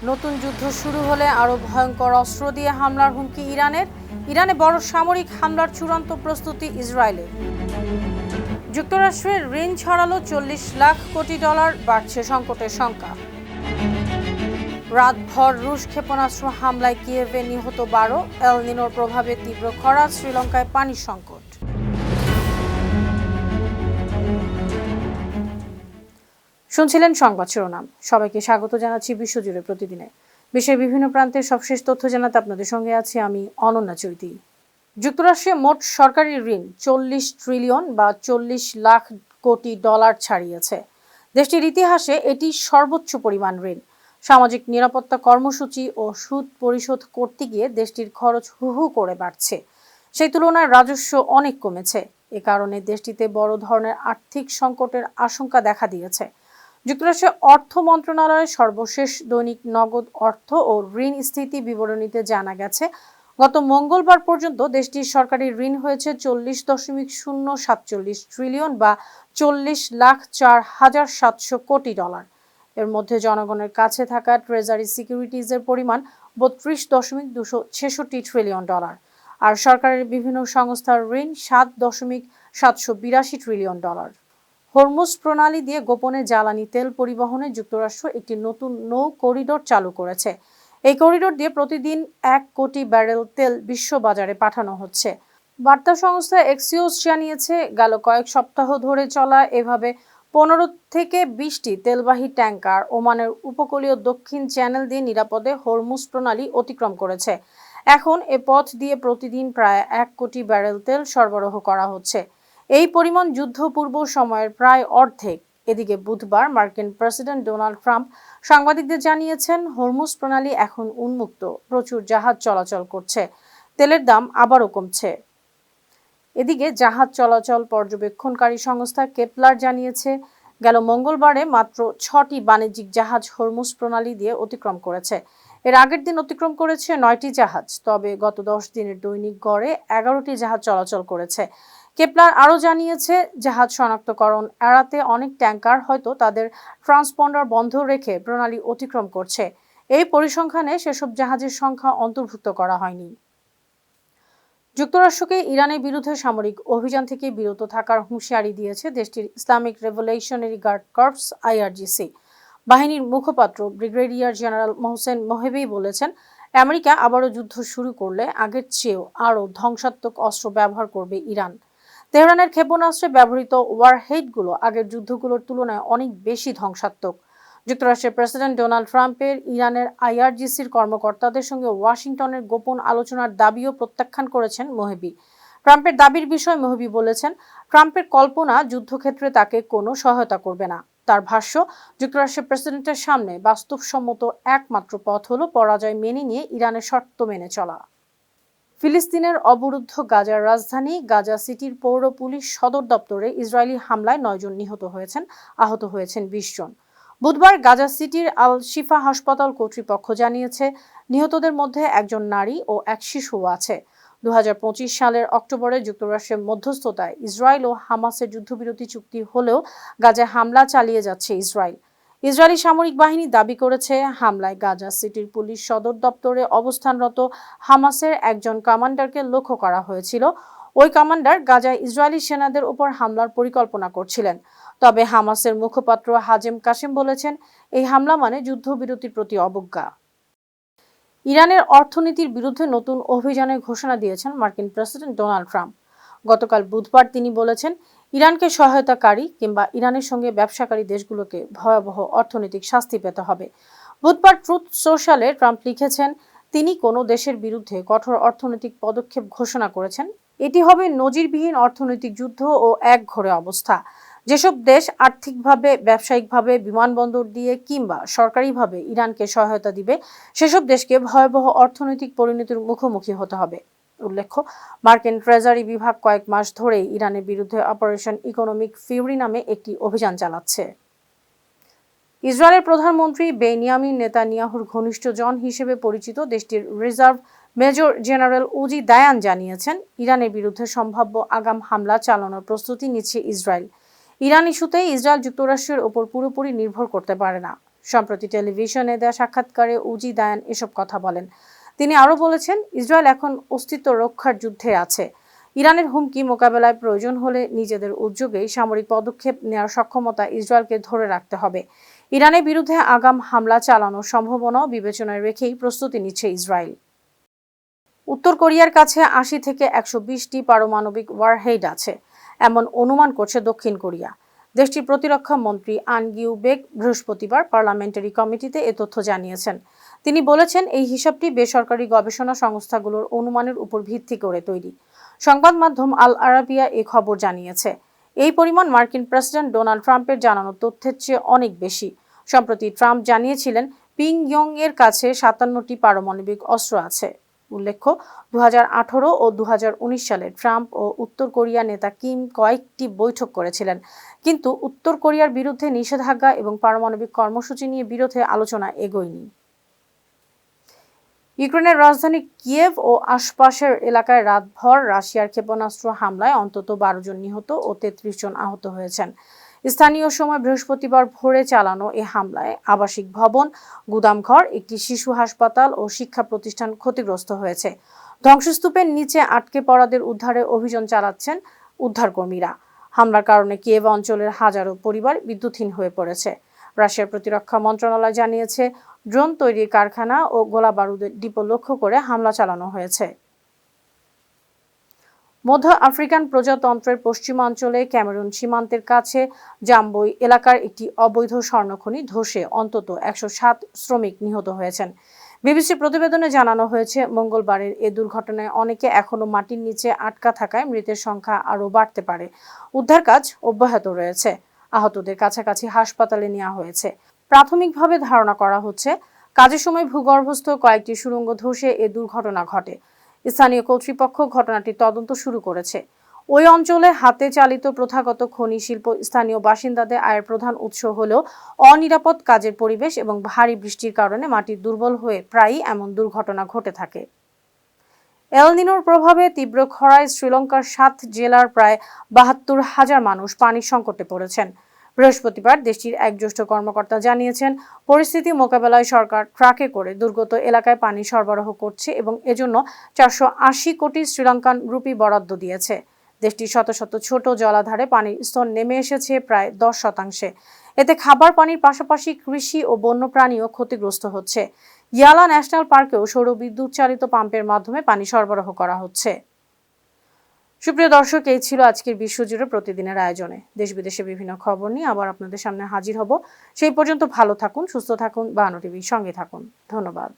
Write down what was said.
নতুন যুদ্ধ শুরু হলে আরও ভয়ঙ্কর অস্ত্র দিয়ে হামলার হুমকি ইরানের। ইরানে বড় সামরিক হামলার চূড়ান্ত প্রস্তুতি ইসরায়েলের। যুক্তরাষ্ট্রের ঋণ ছড়ালো 40 লাখ কোটি ডলার, বাড়ছে সংকটের শঙ্কা। রাতভর রুশ ক্ষেপণাস্ত্র হামলায় কিয়েভে নিহত 12, এল নিনোর প্রভাবে তীব্র খরা, শ্রীলঙ্কায় পানির সংকট। শুনছিলেন সংবাদ শিরোনাম। সবাইকে স্বাগত জানাচ্ছি বিশ্বজুড়ে প্রতিদিনে বিশ্বের বিভিন্ন প্রান্তের সবশেষ তথ্য জানাতে আপনাদের সঙ্গে আছি আমি অনন্যা চৈতি। যুক্তরাষ্ট্রে মোট সরকারি ঋণ 40 ট্রিলিয়ন বা 40 লাখ কোটি ডলার ছাড়িয়েছে। দেশটির ইতিহাসে এটি সর্বোচ্চ পরিমাণ ঋণ। সামাজিক নিরাপত্তা কর্মসূচি ও সুদ পরিশোধ করতে গিয়ে দেশটির খরচ হু করে বাড়ছে। সেই তুলনায় রাজস্ব অনেক কমেছে। এ কারণে দেশটিতে বড় ধরনের আর্থিক সংকটের আশঙ্কা দেখা দিয়েছে। যুক্তরাষ্ট্রের অর্থ মন্ত্রণালয়ের সর্বশেষ দৈনিক নগদ অর্থ ও ঋণ স্থিতি বিবরণীতে জানা গেছে, গত মঙ্গলবার পর্যন্ত দেশটির সরকারি ঋণ হয়েছে 40.047 ট্রিলিয়ন বা 40,04,700 কোটি ডলার। এর মধ্যে জনগণের কাছে থাকা ট্রেজারি সিকিউরিটিজের পরিমাণ 32.266 ট্রিলিয়ন ডলার, আর সরকারের বিভিন্ন সংস্থার ঋণ 7.782 ট্রিলিয়ন ডলার। হরমুজ প্রণালী দিয়ে গোপনে জ্বালানি তেল পরিবহনে যুক্তরাষ্ট্র একটি নতুন নৌ করিডোর চালু করেছে। এই করিডোর দিয়ে প্রতিদিন 1 কোটি ব্যারেল তেল বিশ্ব বাজারে পাঠানো হচ্ছে। বার্তা সংস্থা এক্সিওস জানিয়েছে, গেল কয়েক সপ্তাহ ধরে চলা এভাবে 15 থেকে 20টি তেলবাহী ট্যাঙ্কার ওমানের উপকূলীয় দক্ষিণ চ্যানেল দিয়ে নিরাপদে হরমুজ প্রণালী অতিক্রম করেছে। এখন এ পথ দিয়ে প্রতিদিন প্রায় 1 কোটি ব্যারেল তেল সরবরাহ করা হচ্ছে। এই পরিমাণ যুদ্ধপূর্ব সময়ের প্রায় অর্ধেক। এদিকে বুধবার মার্কিন প্রেসিডেন্ট ডোনাল্ড ট্রাম্প সাংবাদিকদের জানিয়েছেন, হরমুজ প্রণালী এখন উন্মুক্ত, প্রচুর জাহাজ চলাচল করছে, তেলের দাম আবারও কমছে। এদিকে জাহাজ চলাচল পর্যবেক্ষণকারী সংস্থা কেপলার জানিয়েছে, গেল মঙ্গলবারে মাত্র 6টি বাণিজ্যিক জাহাজ হরমুজ প্রণালী দিয়ে অতিক্রম করেছে। এর আগের দিন অতিক্রম করেছে 9টি জাহাজ, তবে গত 10 দিনের দৈনিক গড়ে 11টি জাহাজ চলাচল করেছে। কেপলার আরও জানিয়েছে, জাহাজ শনাক্তকরণ এড়াতে অনেক ট্যাঙ্কার হয়তো তাদের ট্রান্সপন্ডার বন্ধ রেখে প্রণালী অতিক্রম করছে। এই পরিসংখ্যানে সেসব জাহাজের সংখ্যা অন্তর্ভুক্ত করা হয়নি। যুক্তরাষ্ট্রকে ইরানের বিরুদ্ধে সামরিক অভিযান থেকে বিরত থাকার হুঁশিয়ারি দিয়েছে দেশটির Islamic revolutionary guard corps IRGC। বাহিনীর মুখপাত্র ব্রিগেডিয়ার জেনারেল মোহসেন মোহেবি বলেছেন, আমেরিকা আবারও যুদ্ধ শুরু করলে আগের চেয়েও আরও ধ্বংসাত্মক অস্ত্র ব্যবহার করবে ইরান। তেহরানের ক্ষেপণাস্ত্রে ব্যবহৃত ওয়ারহেডগুলো আগের যুদ্ধগুলোর তুলনায় অনেক বেশি ধ্বংসাত্মক। যুক্তরাষ্ট্রের প্রেসিডেন্ট ডোনাল্ড ট্রাম্পের ইরানের IRGCর কর্মকর্তাদের সঙ্গে ওয়াশিংটনের গোপন আলোচনার দাবিও প্রত্যাখ্যান করেছেন মোহেবি। ট্রাম্পের দাবির বিষয়ে মোহেবি বলেছেন, ট্রাম্পের কল্পনা যুদ্ধক্ষেত্রে তাকে কোনো সহায়তা করবে না। তার ভাষ্য, যুক্তরাষ্ট্রের প্রেসিডেন্টের সামনে বাস্তবসম্মত একমাত্র পথ হলো পরাজয় মেনে নিয়ে ইরানের শর্ত মেনে চলা। ফিলিস্তিনের অবরুদ্ধ গাজার রাজধানী গাজা সিটির পৌর পুলিশ সদর দপ্তরে ইসরায়েলি হামলায় 9 জন নিহত হয়েছেন, আহত হয়েছেন 20 জন। বুধবার গাজা সিটির আল শিফা হাসপাতাল কর্তৃপক্ষ জানিয়েছে, নিহতদের মধ্যে একজন নারী ও এক শিশুও আছে। 2025 সালের অক্টোবরে যুক্তরাষ্ট্রের মধ্যস্থতায় ইসরায়েল ও হামাসের যুদ্ধবিরতি চুক্তি হলেও গাজায় হামলা চালিয়ে যাচ্ছে ইসরায়েল। ইসরায়েলি সামরিক বাহিনী দাবি করেছে, হামলায় গাজা সিটির পুলিশ সদর দপ্তরে অবস্থানরত হামাসের একজন কমান্ডারকে লক্ষ্য করা হয়েছিল। ওই কমান্ডার গাজায় ইসরায়েলি সেনাদের উপর হামলার পরিকল্পনা করছিলেন। তবে হামাসের মুখপাত্র হাজেম কাসেম বলেছেন, এই হামলা মানে যুদ্ধবিরতির প্রতি অবজ্ঞা। ইরানের অর্থনীতির বিরুদ্ধে নতুন অভিযানের ঘোষণা দিয়েছেন মার্কিন প্রেসিডেন্ট ডোনাল্ড ট্রাম্প। গতকাল বুধবার তিনি বলেছেন, ইরানকে সহায়তাকারী কিংবা ইরানের সঙ্গে ব্যবসাকারী দেশগুলোকে ভয়াবহ অর্থনৈতিক শাস্তি পেতে হবে। বুধবার ট্রুথ সোশ্যালে ট্রাম্প লিখেছেন, তিনি কোনো দেশের বিরুদ্ধে কঠোর অর্থনৈতিক পদক্ষেপ ঘোষণা করেছেন। এটি হবে নজিরবিহীন অর্থনৈতিক যুদ্ধ ও একঘরে অবস্থা। যেসব দেশ আর্থিকভাবে, ব্যবসায়িকভাবে, বিমানবন্দর দিয়ে কিংবা সরকারিভাবে ইরানকে সহায়তা দিবে, সেসব দেশকে ভয়াবহ অর্থনৈতিক পরিণতির মুখোমুখি হতে হবে। উল্লেখ্য, মার্কিন ট্রেজারি বিভাগ কয়েক মাস ধরেই ইরানের বিরুদ্ধে অপারেশন ইকোনমিক ফিউরি নামে একটি অভিযান চালাচ্ছে। ইসরায়েলের প্রধানমন্ত্রী বেনিয়ামিন নেতানিয়াহুর ঘনিষ্ঠ জন হিসেবে পরিচিত দেশটির রিজার্ভ মেজর জেনারেল উজি দায়ান জানিয়েছেন, ইরানের বিরুদ্ধে সম্ভাব্য আগাম হামলা চালানোর প্রস্তুতি নিচ্ছে ইসরায়েল। ইরান ইস্যুতে ইসরায়েল যুক্তরাষ্ট্রের ওপর পুরোপুরি নির্ভর করতে পারে না। সম্প্রতি টেলিভিশনে দেওয়া সাক্ষাৎকারে উজি দায়ান এসব কথা বলেন। তিনি আরও বলেছেন, ইসরায়েল এখন অস্তিত্ব রক্ষার যুদ্ধে আছে। ইরানের হুমকি মোকাবেলায় প্রয়োজন হলে নিজেদের উদ্যোগেই সামরিক পদক্ষেপ নেওয়ার সক্ষমতা ইসরায়েলকে ধরে রাখতে হবে। ইরানের বিরুদ্ধে আগাম হামলা চালানোর সম্ভাবনাও বিবেচনায় রেখেই প্রস্তুতি নিচ্ছে ইসরায়েল। উত্তর কোরিয়ার কাছে ৮০ থেকে ১২০টি পারমাণবিক ওয়ারহেড আছে, এমন অনুমান করছে দক্ষিণ কোরিয়া। দেশটির প্রতিরক্ষা মন্ত্রী আন গিউবেক বৃহস্পতিবার পার্লামেন্টারি কমিটিতে এ তথ্য জানিয়েছেন। তিনি বলেছেন, এই হিসাবটি বেসরকারি গবেষণা সংস্থাগুলোর অনুমানের উপর ভিত্তি করে তৈরি। সংবাদ মাধ্যম আল আরাবিয়া এ খবর জানিয়েছে। এই পরিমাণ মার্কিন প্রেসিডেন্ট ডোনাল্ড ট্রাম্পের জানানো তথ্যের চেয়ে অনেক বেশি। সম্প্রতি ট্রাম্প জানিয়েছিলেন, পিংইয়ং এর কাছে ৫৭টি পারমাণবিক অস্ত্র আছে। উল্লেখ্য, ২০১৮ ও ২০১৯ সালে ট্রাম্প ও উত্তর কোরিয়া নেতা কিম কয়েকটি বৈঠক করেছিলেন, কিন্তু উত্তর কোরিয়ার বিরুদ্ধে নিষেধাজ্ঞা এবং পারমাণবিক কর্মসূচি নিয়ে বিরোধে আলোচনা এগোয়নি। ইউক্রেনের রাজধানী কিয়েভ ও আশপাশের এলাকায় রাতভর রাশিয়ার ক্ষেপণাস্ত্র হামলায় অন্তত ১২ জন নিহত ও ৩৩ জন আহত হয়েছেন। স্থানীয় সময় বৃহস্পতিবার ভোরে চালানো এ হামলায় আবাসিক ভবন, গুদামঘর, একটি শিশু হাসপাতাল ও শিক্ষা প্রতিষ্ঠান ক্ষতিগ্রস্ত হয়েছে। ধ্বংসস্তূপের নিচে আটকে পড়াদের উদ্ধারে অভিযান চালাচ্ছেন উদ্ধারকর্মীরা। হামলার কারণে কিয়েভ অঞ্চলের হাজারো পরিবার বিদ্যুৎহীন হয়ে পড়েছে। রাশিয়ার প্রতিরক্ষা মন্ত্রণালয় জানিয়েছে, ড্রোন তৈরির কারখানা ও গোলাবারুদের ডিপো লক্ষ্য করে হামলা চালানো হয়েছে। মধ্য আফ্রিকান প্রজাতন্ত্রের পশ্চিমাঞ্চলে ক্যামেরুন সীমান্তের কাছে জাম্বই এলাকার একটি অবৈধ স্বর্ণখনি ধসে অন্তত ১০৭ শ্রমিক নিহত হয়েছেন। বিবিসির প্রতিবেদনে জানানো হয়েছে, মঙ্গলবারের এ দুর্ঘটনায় অনেকে এখনো মাটির নিচে আটকা থাকায় মৃতের সংখ্যা আরও বাড়তে পারে। উদ্ধার কাজ অব্যাহত রয়েছে। আহতদের কাছাকাছি হাসপাতালে নেওয়া হয়েছে। প্রাথমিকভাবে ধারণা করা হচ্ছে, কাজের সময় ভূগর্ভস্থ কয়েকটি সুড়ঙ্গ ধসে এ দুর্ঘটনা ঘটে। স্থানীয় কর্তৃপক্ষ ঘটনাটির তদন্ত শুরু করেছে। ওই অঞ্চলে হাতে চালিত প্রথাগত খনি শিল্প স্থানীয় বাসিন্দাদের আয়ের প্রধান উৎস হলেও অনিরাপদ কাজের পরিবেশ এবং ভারী বৃষ্টির কারণে মাটি দুর্বল হয়ে প্রায়ই এমন দুর্ঘটনা ঘটে থাকে। এল নিনোর প্রভাবে তীব্র খরায় শ্রীলঙ্কার ৭ জেলার প্রায় ৭২,০০০ মানুষ পানির সংকটে পড়েছেন। বৃহস্পতিবার দেশটির এক জ্যেষ্ঠ কর্মকর্তা জানিয়েছেন, পরিস্থিতি মোকাবেলায় সরকার ট্রাকে করে দুর্গত এলাকায় পানি সরবরাহ করছে এবং এজন্য ৪৮০ কোটি শ্রীলঙ্কান রুপি বরাদ্দ দিয়েছে। দেশটির শত শত ছোট জলাধারে পানির স্তর নেমে এসেছে প্রায় ১০%। এতে খাবার পানির পাশাপাশি কৃষি ও বন্যপ্রাণীও ক্ষতিগ্রস্ত হচ্ছে। ইয়ালা ন্যাশনাল পার্কেও সৌর বিদ্যুৎ চালিত পাম্পের মাধ্যমে পানি সরবরাহ করা হচ্ছে। সুপ্রিয় দর্শক, এই ছিল আজকের বিশ্বজুড়ে প্রতিদিনের আয়োজনে। দেশ বিদেশে বিভিন্ন খবর নিয়ে আবার আপনাদের সামনে হাজির হব। সেই পর্যন্ত ভালো থাকুন, সুস্থ থাকুন, বাহান্ন টিভির সঙ্গে থাকুন। ধন্যবাদ।